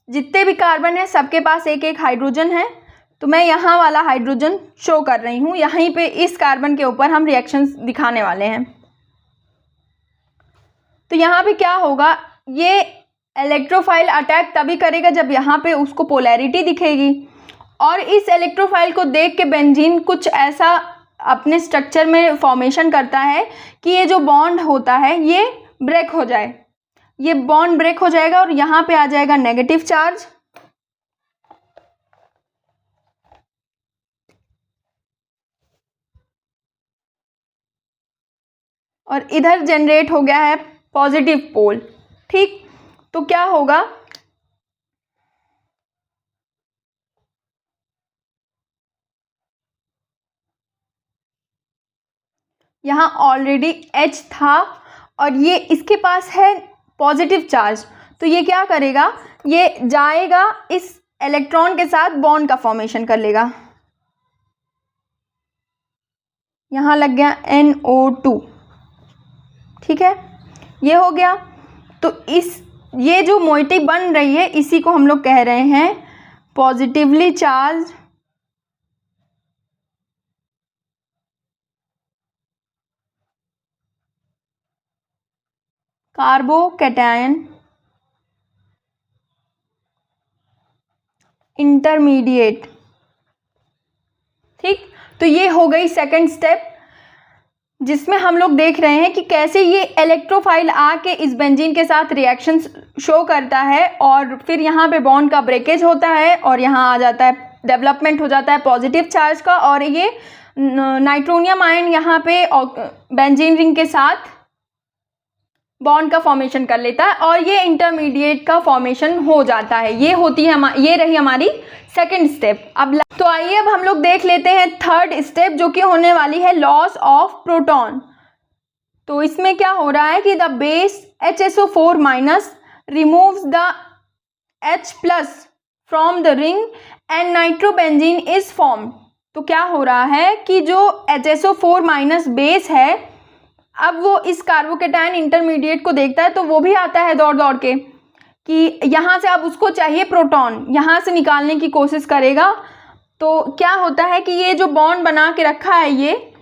जितने भी कार्बन है सबके पास एक एक हाइड्रोजन है। तो मैं यहाँ वाला हाइड्रोजन शो कर रही हूँ, यहीं पे इस कार्बन के ऊपर हम रिएक्शंस दिखाने वाले हैं। तो यहाँ पे क्या होगा, ये इलेक्ट्रोफाइल अटैक तभी करेगा जब यहाँ पे उसको पोलैरिटी दिखेगी और इस इलेक्ट्रोफाइल को देख के बेंजीन कुछ ऐसा अपने स्ट्रक्चर में फॉर्मेशन करता है कि ये जो बॉन्ड होता है ये ब्रेक हो जाए, ये बॉन्ड ब्रेक हो जाएगा और यहाँ पे आ जाएगा नेगेटिव चार्ज। और इधर जनरेट हो गया है पॉजिटिव पोल। ठीक, तो क्या होगा, यहाँ ऑलरेडी H था और ये इसके पास है पॉजिटिव चार्ज, तो ये क्या करेगा, ये जाएगा इस इलेक्ट्रॉन के साथ बॉन्ड का फॉर्मेशन कर लेगा। यहाँ लग गया NO2, ठीक है, ये हो गया। तो ये जो मोइटी बन रही है इसी को हम लोग कह रहे हैं पॉजिटिवली चार्ज कार्बोकैटायन इंटरमीडिएट। ठीक, तो ये हो गई सेकंड स्टेप जिसमें हम लोग देख रहे हैं कि कैसे ये इलेक्ट्रोफाइल आके इस बेंजीन के साथ रिएक्शन शो करता है और फिर यहाँ पे बॉन्ड का ब्रेकेज होता है और यहाँ आ जाता है, डेवलपमेंट हो जाता है पॉजिटिव चार्ज का और ये नाइट्रोनियम आयन यहाँ पे बेंजीन रिंग के साथ बॉन्ड का फॉर्मेशन कर लेता है और ये इंटरमीडिएट का फॉर्मेशन हो जाता है। ये होती है ये रही हमारी सेकंड स्टेप। अब तो आइए अब हम लोग देख लेते हैं थर्ड स्टेप जो कि होने वाली है लॉस ऑफ प्रोटॉन। तो इसमें क्या हो रहा है कि the base HSO4 minus removes the H plus from the ring and nitrobenzene is formed. तो क्या हो रहा है कि जो HSO4 माइनस बेस है, अब वो इस कार्बोकैटायन इंटरमीडिएट को देखता है तो वो भी आता है दौड़ दौड़ के कि यहाँ से अब उसको चाहिए प्रोटॉन, यहाँ से निकालने की कोशिश करेगा। तो क्या होता है कि ये जो बॉन्ड बना के रखा है ये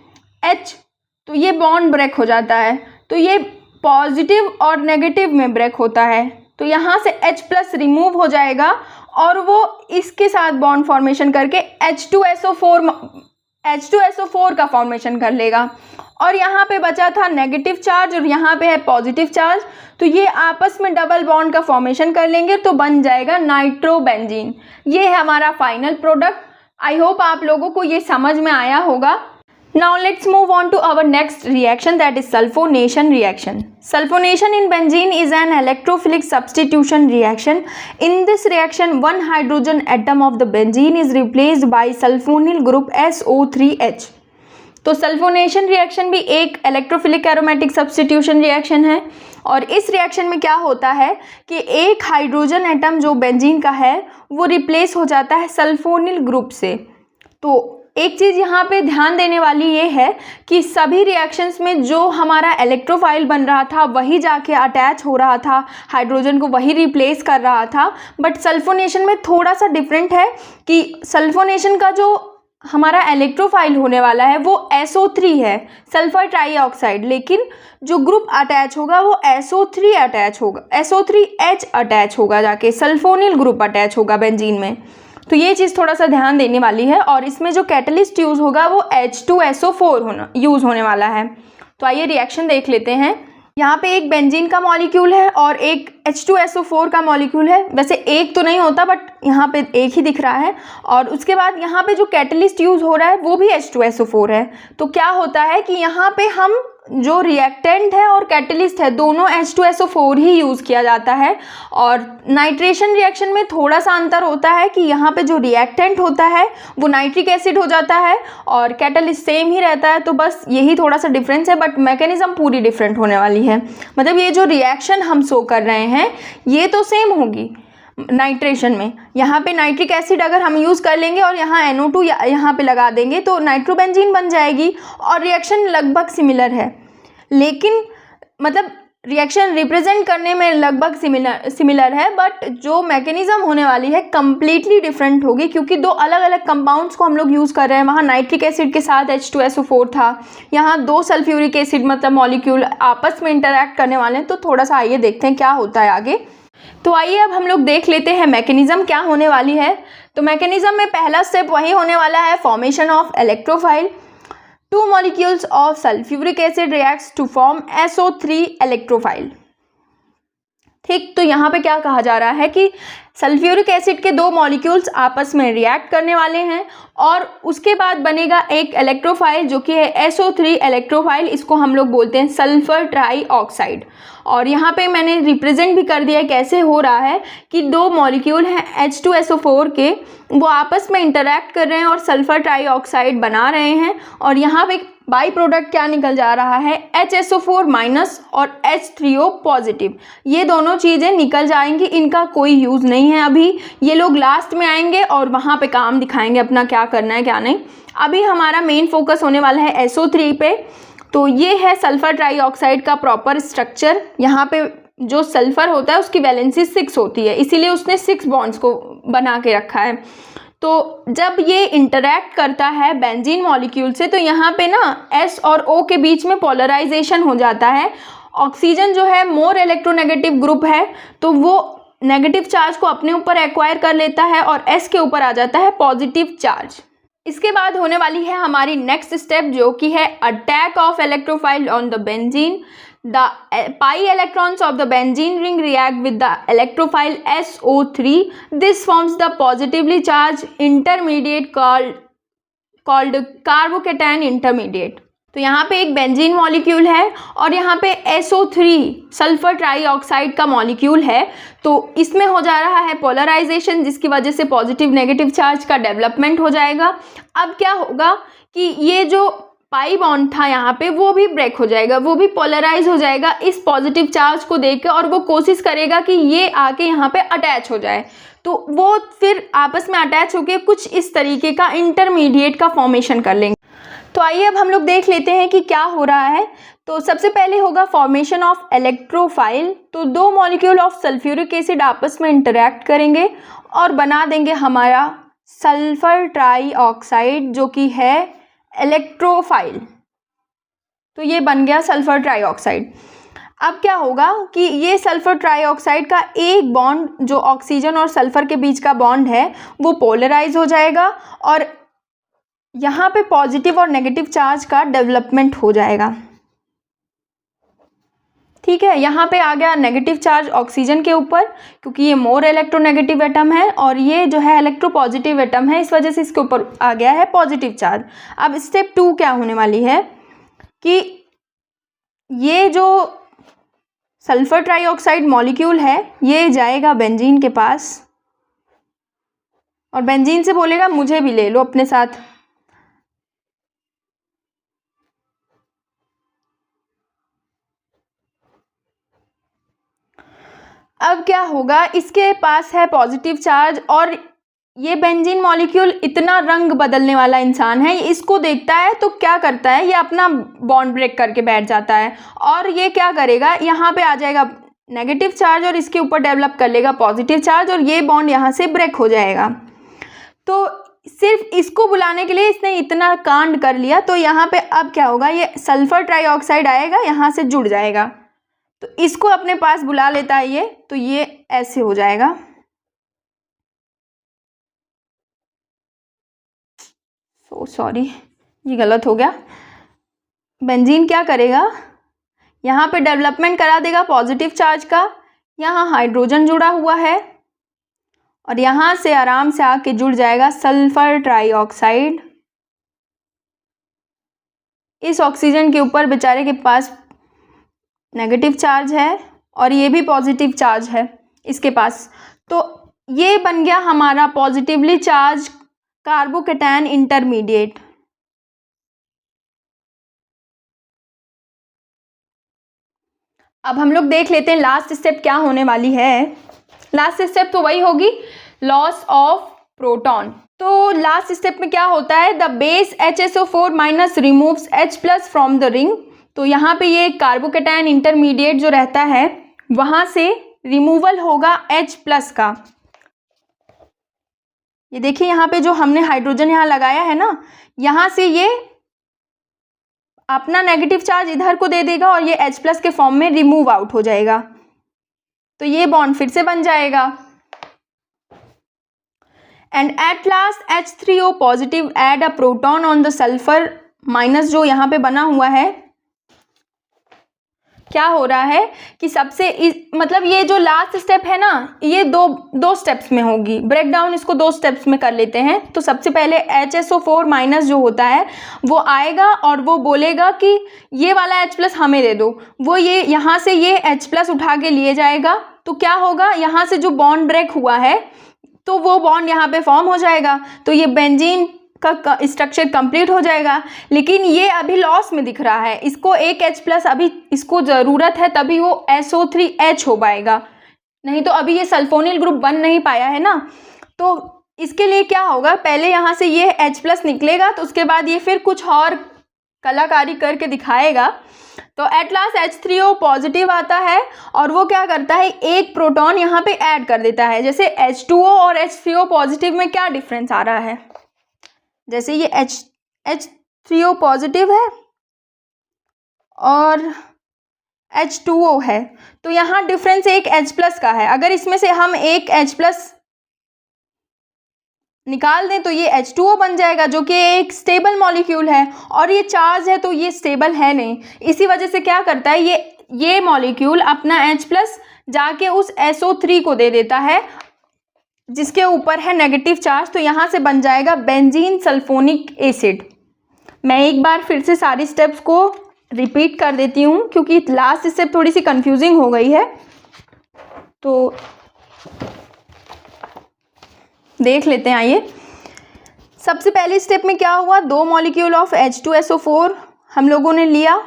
H, तो ये बॉन्ड ब्रेक हो जाता है, तो ये पॉजिटिव और नेगेटिव में ब्रेक होता है। तो यहाँ से H प्लस रिमूव हो जाएगा और वो इसके साथ बॉन्ड फॉर्मेशन करके H2SO4 का फॉर्मेशन कर लेगा और यहाँ पे बचा था नेगेटिव चार्ज और यहाँ पे है पॉजिटिव चार्ज, तो ये आपस में डबल बॉन्ड का फॉर्मेशन कर लेंगे तो बन जाएगा नाइट्रोबेंजीन। ये है हमारा फाइनल प्रोडक्ट। आई होप आप लोगों को ये समझ में आया होगा। Now let's move on to our next reaction, that is sulfonation reaction. Sulfonation in benzene is an electrophilic substitution reaction. In this reaction, one hydrogen atom of the benzene is replaced by sulfonyl group SO3H. तो सल्फोनेशन रिएक्शन भी एक इलेक्ट्रोफिलिक एरोमेटिक सब्स्टिट्यूशन रिएक्शन है और इस रिएक्शन में क्या होता है कि एक हाइड्रोजन एटम जो बेंजीन का है वो रिप्लेस हो जाता है सल्फोनिल ग्रुप से। तो एक चीज़ यहाँ पे ध्यान देने वाली ये है कि सभी रिएक्शंस में जो हमारा इलेक्ट्रोफाइल बन रहा था वही जाके अटैच हो रहा था, हाइड्रोजन को वही रिप्लेस कर रहा था। बट सल्फोनेशन में थोड़ा सा डिफरेंट है कि सल्फोनेशन का जो हमारा इलेक्ट्रोफाइल होने वाला है वो SO3 है, सल्फर ट्राईऑक्साइड, लेकिन जो ग्रुप अटैच होगा वो SO3 अटैच होगा, SO3H अटैच होगा, जाके सल्फोनिल ग्रुप अटैच होगा बेंजीन में। तो ये चीज़ थोड़ा सा ध्यान देने वाली है। और इसमें जो कैटलिस्ट यूज़ होगा वो H2SO4 यूज़ होने वाला है। तो आइए रिएक्शन देख लेते हैं। यहाँ पे एक बेंजीन का मॉलिक्यूल है और एक H2SO4 का मॉलिक्यूल है। वैसे एक तो नहीं होता बट यहाँ पे एक ही दिख रहा है। और उसके बाद यहाँ पे जो कैटलिस्ट यूज़ हो रहा है वो भी H2SO4 है। तो क्या होता है कि यहाँ पे हम जो रिएक्टेंट है और कैटलिस्ट है दोनों H2SO4 ही यूज़ किया जाता है। और नाइट्रेशन रिएक्शन में थोड़ा सा अंतर होता है कि यहाँ पे जो रिएक्टेंट होता है वो नाइट्रिक एसिड हो जाता है और कैटलिस्ट सेम ही रहता है। तो बस यही थोड़ा सा डिफरेंस है, बट मैकेनिज्म पूरी डिफरेंट होने वाली है। मतलब ये जो रिएक्शन हम शो कर रहे हैं ये तो सेम होगी नाइट्रेशन में। यहाँ पे नाइट्रिक एसिड अगर हम यूज़ कर लेंगे और यहाँ NO2 यहाँ पे लगा देंगे तो नाइट्रोबेंजीन बन जाएगी और रिएक्शन लगभग सिमिलर है। लेकिन मतलब रिएक्शन रिप्रेजेंट करने में लगभग सिमिलर है, बट जो मैकेनिज्म होने वाली है कम्प्लीटली डिफरेंट होगी, क्योंकि दो अलग अलग कंपाउंड्स को हम लोग यूज़ कर रहे हैं। वहाँ नाइट्रिक एसिड के साथ H2SO4 था, यहाँ दो सल्फ्यूरिक एसिड मतलब मॉलिक्यूल आपस में इंटरैक्ट करने वाले हैं। तो थोड़ा सा आइए देखते हैं क्या होता है आगे। तो आइए अब हम लोग देख लेते हैं मैकेनिज्म क्या होने वाली है। तो मैकेनिज्म में पहला स्टेप वही होने वाला है, formation of electrophile. Two molecules of sulphuric acid reacts to form SO3 electrophile. ठीक, तो यहाँ पे क्या कहा जा रहा है कि सल्फ्यूरिक एसिड के दो मॉलिक्यूल्स आपस में रिएक्ट करने वाले हैं और उसके बाद बनेगा एक इलेक्ट्रोफाइल जो कि है SO3 इलेक्ट्रोफाइल। इसको हम लोग बोलते हैं सल्फर ट्राईऑक्साइड। और यहाँ पे मैंने रिप्रेजेंट भी कर दिया कैसे हो रहा है कि दो मॉलिक्यूल हैं H2SO4 के, वो आपस में इंटरैक्ट कर रहे हैं और सल्फर ट्राईऑक्साइड बना रहे हैं। और यहाँ पे बाई प्रोडक्ट क्या निकल जा रहा है, HSO4 माइनस और H3O पॉजिटिव। ये दोनों चीज़ें निकल जाएंगी, इनका कोई यूज़ नहीं है अभी। ये लोग लास्ट में आएंगे और वहाँ पे काम दिखाएंगे अपना क्या करना है क्या नहीं। अभी हमारा मेन फोकस होने वाला है SO3 पे। तो ये है सल्फर ट्राईऑक्साइड का प्रॉपर स्ट्रक्चर। यहाँ पे जो सल्फर होता है उसकी वैलेंसी 6 होती है, इसीलिए उसने 6 बॉन्ड्स को बना के रखा है। तो जब ये इंटरैक्ट करता है बेंजीन मॉलिक्यूल से तो यहाँ पे ना S और O के बीच में पोलराइजेशन हो जाता है। ऑक्सीजन जो है मोर इलेक्ट्रोनेगेटिव ग्रुप है तो वो नेगेटिव चार्ज को अपने ऊपर एक्वायर कर लेता है और S के ऊपर आ जाता है पॉजिटिव चार्ज। इसके बाद होने वाली है हमारी नेक्स्ट स्टेप जो कि है attack of electrophile on the benzene. The pi electrons of the benzene ring react with the electrophile SO3. This forms the positively charged intermediate called carbocation intermediate. तो यहाँ पे एक बेंजीन मॉलिक्यूल है और यहाँ पे SO3 सल्फर ट्राईऑक्साइड का मॉलिक्यूल है। तो इसमें हो जा रहा है पोलराइजेशन, जिसकी वजह से पॉजिटिव नेगेटिव चार्ज का डेवलपमेंट हो जाएगा। अब क्या होगा कि ये जो पाई बॉन्ड था यहाँ पे वो भी ब्रेक हो जाएगा, वो भी पोलराइज हो जाएगा इस पॉजिटिव चार्ज को देख के, और वो कोशिश करेगा कि ये आके यहाँ पे अटैच हो जाए। तो वो फिर आपस में अटैच होके कुछ इस तरीके का इंटरमीडिएट का फॉर्मेशन कर लेंगे। तो आइए अब हम लोग देख लेते हैं कि क्या हो रहा है। तो सबसे पहले होगा फॉर्मेशन ऑफ इलेक्ट्रोफाइल। तो दो मॉलिक्यूल ऑफ सल्फ्यूरिक एसिड आपस में इंटरैक्ट करेंगे और बना देंगे हमारा सल्फर ट्राईऑक्साइड जो कि है इलेक्ट्रोफाइल। तो ये बन गया सल्फर ट्राईऑक्साइड। अब क्या होगा कि ये सल्फर ट्राईऑक्साइड का एक बॉन्ड जो ऑक्सीजन और सल्फर के बीच का बॉन्ड है वो पोलराइज हो जाएगा और यहाँ पे पॉजिटिव और नेगेटिव चार्ज का डेवलपमेंट हो जाएगा। ठीक है, यहाँ पे आ गया नेगेटिव चार्ज ऑक्सीजन के ऊपर क्योंकि ये मोर इलेक्ट्रोनेगेटिव एटम है और ये जो है इलेक्ट्रोपॉजिटिव एटम है, इस वजह से इसके ऊपर आ गया है पॉजिटिव चार्ज। अब स्टेप 2 क्या होने वाली है कि ये जो सल्फर ट्राईऑक्साइड मॉलिक्यूल है ये जाएगा बेंजीन के पास और बेंजीन से बोलेगा मुझे भी ले लो अपने साथ। अब क्या होगा, इसके पास है पॉजिटिव चार्ज और ये बेंजीन मॉलिक्यूल इतना रंग बदलने वाला इंसान है, इसको देखता है तो क्या करता है, ये अपना बॉन्ड ब्रेक करके बैठ जाता है और ये क्या करेगा, यहाँ पे आ जाएगा नेगेटिव चार्ज और इसके ऊपर डेवलप कर लेगा पॉजिटिव चार्ज और ये बॉन्ड यहाँ से ब्रेक हो जाएगा। तो सिर्फ इसको बुलाने के लिए इसने इतना कांड कर लिया। तो यहाँ पे अब क्या होगा, ये सल्फर ट्राइऑक्साइड आएगा, यहाँ से जुड़ जाएगा, तो इसको अपने पास बुला लेता है ये, तो ये ऐसे हो जाएगा। सॉरी, ये गलत हो गया। बेंजीन क्या करेगा, यहाँ पे डेवलपमेंट करा देगा पॉजिटिव चार्ज का, यहाँ हाइड्रोजन जुड़ा हुआ है और यहाँ से आराम से आके जुड़ जाएगा सल्फर ट्राइऑक्साइड। इस ऑक्सीजन के ऊपर बेचारे के पास नेगेटिव चार्ज है और ये भी पॉजिटिव चार्ज है इसके पास, तो ये बन गया हमारा पॉजिटिवली चार्ज कार्बोकेटायन इंटरमीडिएट। अब हम लोग देख लेते हैं लास्ट स्टेप क्या होने वाली है। लास्ट स्टेप तो वही होगी, लॉस ऑफ प्रोटॉन। तो लास्ट स्टेप में क्या होता है, the base HSO4 minus removes H plus from the ring. तो यहाँ पे ये कार्बोकेटायन इंटरमीडिएट जो रहता है वहाँ से रिमूवल होगा H प्लस का। ये देखिए यहाँ पे जो हमने हाइड्रोजन यहाँ लगाया है ना, यहाँ से ये अपना नेगेटिव चार्ज इधर को दे देगा और ये H प्लस के फॉर्म में रिमूव आउट हो जाएगा, तो ये बॉन्ड फिर से बन जाएगा। And at last H3O positive add a proton on the sulphur minus जो यहाँ पे बना हुआ है। क्या हो रहा है कि मतलब ये जो लास्ट स्टेप है ना, ये दो स्टेप्स में होगी। ब्रेक डाउन इसको दो स्टेप्स में कर लेते हैं। तो सबसे पहले HSO4 माइनस जो होता है वो आएगा और वो बोलेगा कि ये वाला H प्लस हमें दे दो। वो ये यहाँ से ये H प्लस उठा के लिए जाएगा, तो क्या होगा, यहाँ से जो बॉन्ड ब्रेक हुआ है तो वो बॉन्ड यहाँ पे फॉर्म हो जाएगा, तो ये बेंजीन का स्ट्रक्चर कंप्लीट हो जाएगा। लेकिन ये अभी लॉस में दिख रहा है, इसको एक H प्लस अभी इसको ज़रूरत है, तभी वो SO3H हो पाएगा, नहीं तो अभी ये सल्फोनिल ग्रुप बन नहीं पाया है ना। तो इसके लिए क्या होगा, पहले यहाँ से ये H प्लस निकलेगा, तो उसके बाद ये फिर कुछ और कलाकारी करके दिखाएगा। तो एट लास्ट H3O पॉजिटिव आता है और वो क्या करता है, एक प्रोटॉन यहाँ पे ऐड कर देता है। जैसे H2O और H3O पॉजिटिव में क्या डिफरेंस आ रहा है, जैसे ये H3O पॉजिटिव है और H2O है, तो यहाँ डिफरेंस एक H प्लस का है। अगर इसमें से हम एक H प्लस निकाल दें तो ये H2O बन जाएगा, जो कि एक स्टेबल मॉलिक्यूल है, और ये चार्ज है तो ये स्टेबल है नहीं। इसी वजह से क्या करता है, ये मॉलिक्यूल अपना H प्लस जाके उस SO3 को दे देता है जिसके ऊपर है नेगेटिव चार्ज, तो यहाँ से बन जाएगा बेंजीन सल्फोनिक एसिड। मैं एक बार फिर से सारी स्टेप्स को रिपीट कर देती हूँ क्योंकि लास्ट स्टेप थोड़ी सी कंफ्यूजिंग हो गई है, तो देख लेते हैं। आइए, सबसे पहली स्टेप में क्या हुआ, दो मॉलिक्यूल ऑफ H2SO4 हम लोगों ने लिया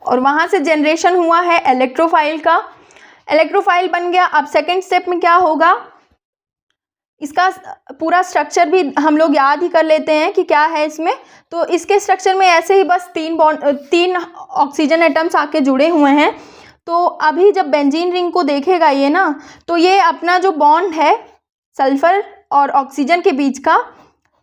और वहां से जनरेशन हुआ है इलेक्ट्रोफाइल का, इलेक्ट्रोफाइल बन गया। अब सेकेंड स्टेप में क्या होगा, इसका पूरा स्ट्रक्चर भी हम लोग याद ही कर लेते हैं कि क्या है इसमें। तो इसके स्ट्रक्चर में ऐसे ही बस तीन ऑक्सीजन एटम्स आके जुड़े हुए हैं। तो अभी जब बेंजीन रिंग को देखेगा ये ना, तो ये अपना जो बॉन्ड है सल्फर और ऑक्सीजन के बीच का,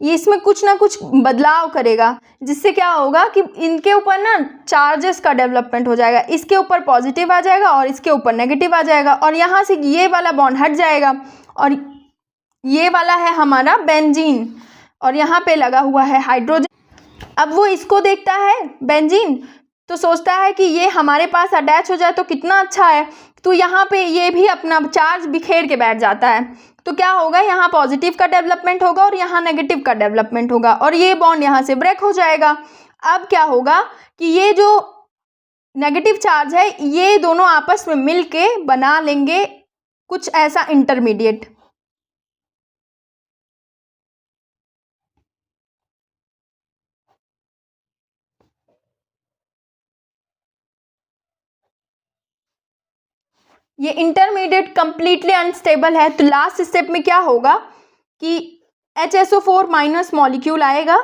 ये इसमें कुछ ना कुछ बदलाव करेगा, जिससे क्या होगा कि इनके ऊपर ना चार्जेस का डेवलपमेंट हो जाएगा। इसके ऊपर पॉजिटिव आ जाएगा और इसके ऊपर नेगेटिव आ जाएगा, और यहाँ से ये वाला बॉन्ड हट जाएगा और ये वाला है हमारा बेंजीन और यहाँ पे लगा हुआ है हाइड्रोजन। अब वो इसको देखता है बेंजीन, तो सोचता है कि ये हमारे पास अटैच हो जाए तो कितना अच्छा है, तो यहाँ पे ये भी अपना चार्ज बिखेर के बैठ जाता है। तो क्या होगा, यहाँ पॉजिटिव का डेवलपमेंट होगा और यहाँ नेगेटिव का डेवलपमेंट होगा और ये बॉन्ड यहाँ से ब्रेक हो जाएगा। अब क्या होगा कि ये जो नेगेटिव चार्ज है ये दोनों आपस में मिल के बना लेंगे कुछ ऐसा इंटरमीडिएट। ये इंटरमीडिएट कंप्लीटली अनस्टेबल है, तो लास्ट स्टेप में क्या होगा कि HSO4 माइनस मॉलिक्यूल आएगा,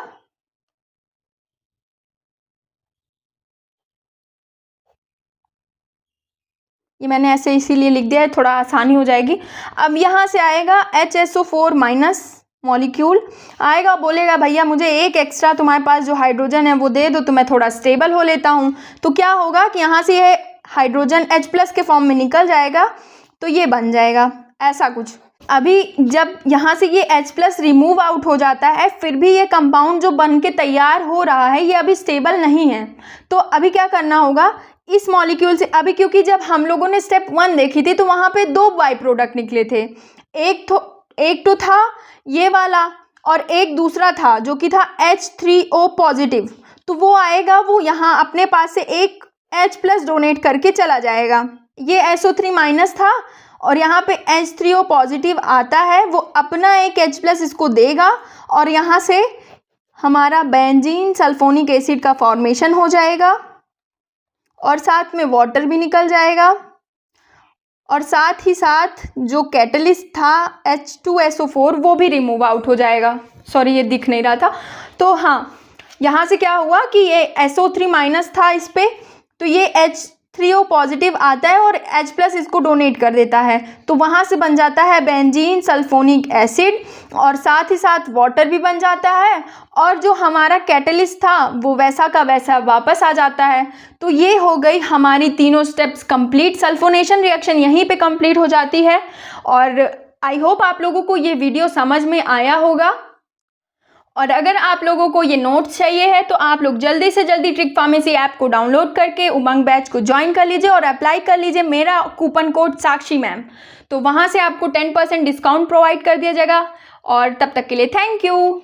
ये मैंने ऐसे इसीलिए लिख दिया है, थोड़ा आसानी हो जाएगी। अब यहाँ से आएगा HSO4 माइनस मॉलिक्यूल आएगा, बोलेगा भैया मुझे एक एक्स्ट्रा तुम्हारे पास जो हाइड्रोजन है वो दे दो तो मैं थोड़ा स्टेबल हो लेता हूँ। तो क्या होगा कि यहाँ से ये हाइड्रोजन H+ के फॉर्म में निकल जाएगा, तो ये बन जाएगा ऐसा कुछ। अभी जब यहाँ से ये H+ रिमूव आउट हो जाता है, फिर भी ये कंपाउंड जो बन के तैयार हो रहा है ये अभी स्टेबल नहीं है। तो अभी क्या करना होगा, इस मॉलिक्यूल से, अभी क्योंकि जब हम लोगों ने स्टेप 1 देखी थी तो वहाँ पे 2 बाई प्रोडक्ट निकले थे, एक तो था ये वाला और एक दूसरा था जो कि था H3O पॉजिटिव। तो वो आएगा, वो यहाँ अपने पास से एक H+ डोनेट करके चला जाएगा। ये SO3 माइनस था और यहाँ पे H3O पॉजिटिव आता है, वो अपना एक H+ इसको देगा और यहाँ से हमारा बेंजीन सल्फोनिक एसिड का फॉर्मेशन हो जाएगा और साथ में वाटर भी निकल जाएगा और साथ ही साथ जो कैटलिस्ट था H2SO4 वो भी रिमूव आउट हो जाएगा। सॉरी ये दिख नहीं रहा था। तो हाँ, यहाँ से क्या हुआ कि ये SO3 माइनस था इस पे, तो ये H3O पॉजिटिव आता है और H+ इसको डोनेट कर देता है, तो वहाँ से बन जाता है बेंजीन सल्फोनिक एसिड और साथ ही साथ वाटर भी बन जाता है और जो हमारा कैटलिस्ट था वो वैसा का वैसा वापस आ जाता है। तो ये हो गई हमारी तीनों स्टेप्स कंप्लीट। सल्फोनेशन रिएक्शन यहीं पे कंप्लीट हो जाती है और आई होप आप लोगों को ये वीडियो समझ में आया होगा। और अगर आप लोगों को ये नोट्स चाहिए है तो आप लोग जल्दी से जल्दी ट्रिक फार्मेसी ऐप को डाउनलोड करके उमंग बैच को ज्वाइन कर लीजिए और अप्लाई कर लीजिए मेरा कूपन कोड साक्षी मैम, तो वहाँ से आपको 10% डिस्काउंट प्रोवाइड कर दिया जाएगा। और तब तक के लिए थैंक यू।